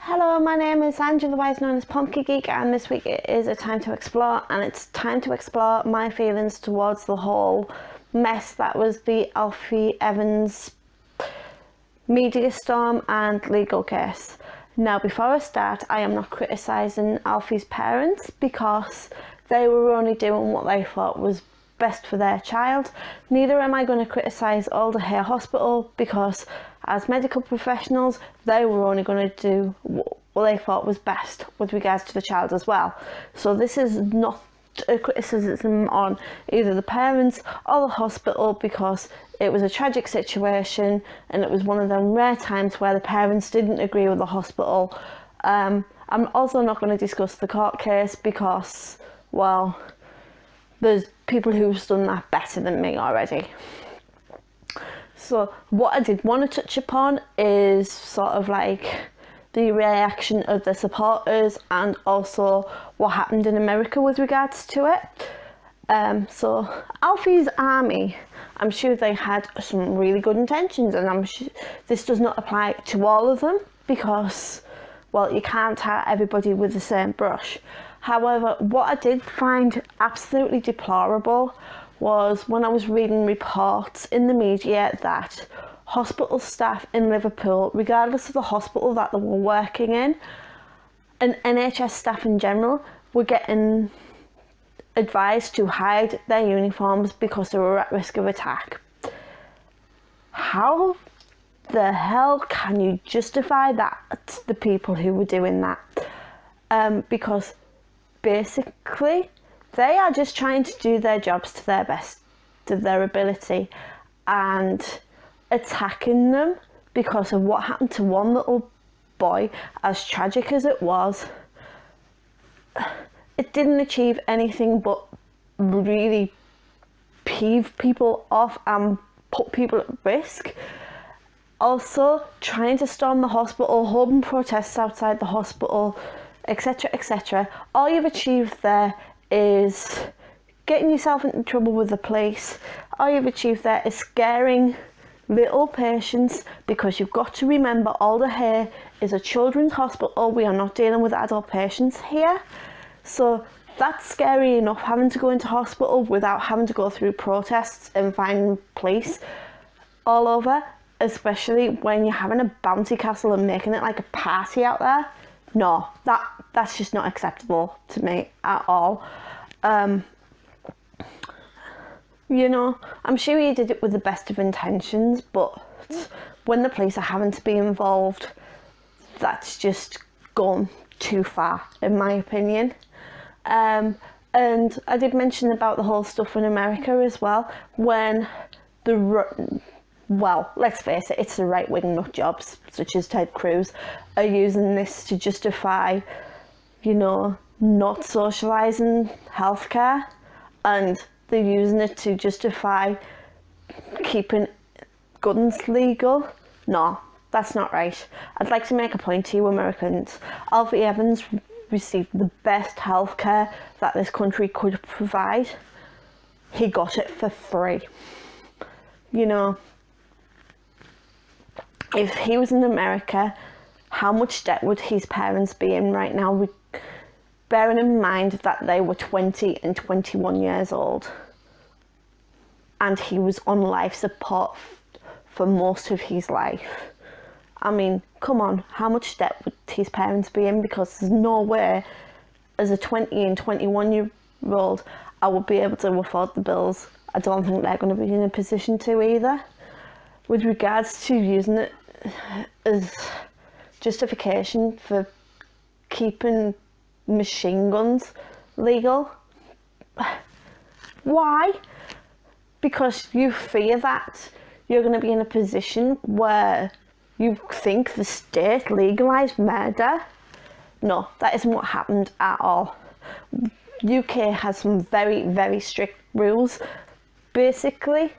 Hello, my name is Angela, otherwise known as Pumpkin Geek, and this week it is a time to explore, and it's time to explore my feelings towards the whole mess that was the Alfie Evans media storm and legal case. Now, before I start, I am not criticising Alfie's parents because they were only doing what they thought was best for their child. Neither am I going to criticise Alder Hair Hospital because as medical professionals they were only going to do what they thought was best with regards to the child as well. So this is not a criticism on either the parents or the hospital because it was a tragic situation and it was one of them rare times where the parents didn't agree with the hospital. I'm also not going to discuss the court case because, well, there's people who've done that better than me already. So what I did want to touch upon is sort of like the reaction of the supporters and also what happened in America with regards to it. So Alfie's army, I'm sure they had some really good intentions, and I'm sure this does not apply to all of them because, well, you can't tar everybody with the same brush. However, what I did find absolutely deplorable was when I was reading reports in the media that hospital staff in Liverpool, regardless of the hospital that they were working in, and NHS staff in general, were getting advised to hide their uniforms because they were at risk of attack. How the hell can you justify that to the people who were doing that? Because basically they are just trying to do their jobs to their best of their ability, and attacking them because of what happened to one little boy, as tragic as it was, it didn't achieve anything but really peeve people off and put people at risk. Also, trying to storm the hospital, holding protests outside the hospital, etc, etc. All you've achieved there is getting yourself into trouble with the police. All you've achieved there is scaring little patients, because you've got to remember Alder Hair is a children's hospital. We are not dealing with adult patients here. So that's scary enough, having to go into hospital without having to go through protests and finding police all over, especially when you're having a bouncy castle and making it like a party out there. No, that's just not acceptable to me at all. You know, I'm sure he did it with the best of intentions, but when the police are having to be involved, that's just gone too far, in my opinion. And I did mention about the whole stuff in America as well, when well, let's face it, it's the right-wing nut jobs, such as Ted Cruz, are using this to justify, you know, not socialising healthcare, and they're using it to justify keeping guns legal. No, that's not right. I'd like to make a point to you Americans. Alfie Evans received the best healthcare that this country could provide. He got it for free. You know, if he was in America, how much debt would his parents be in right now, bearing in mind that they were 20 and 21 years old and he was on life support for most of his life? I mean, come on, how much debt would his parents be in? Because there's no way as a 20 and 21-year-old I would be able to afford the bills. I don't think they're going to be in a position to either. With regards to using it as justification for keeping machine guns legal, why? Because you fear that you're going to be in a position where you think the state legalised murder. No, that isn't what happened at all. UK has some very, very strict rules. Basically,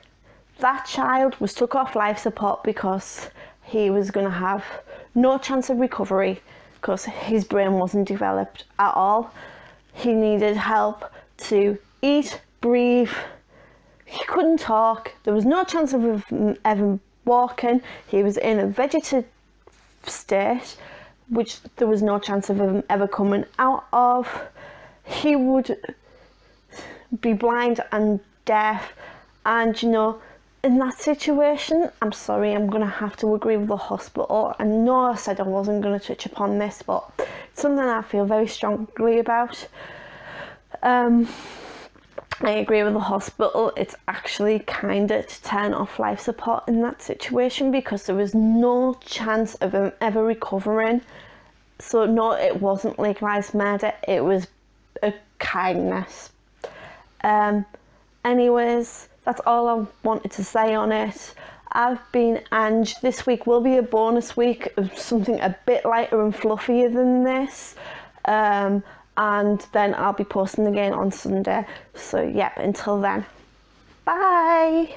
that child was took off life support because he was going to have no chance of recovery because his brain wasn't developed at all. He needed help to eat, breathe. He couldn't talk. There was no chance of ever walking. He was in a vegetative state. which there was no chance of him ever coming out of. He would be blind and deaf, and you know, in that situation, I'm sorry, I'm gonna have to agree with the hospital. I know I said I wasn't gonna touch upon this, but it's something I feel very strongly about. I agree with the hospital. It's actually kind of to turn off life support in that situation, because there was no chance of him ever recovering. So no, it wasn't legalised murder, it was a kindness. Anyways, that's all I wanted to say on it. I've been Ange. This week will be a bonus week of something a bit lighter and fluffier than this. And then I'll be posting again on Sunday. So yeah, until then, bye.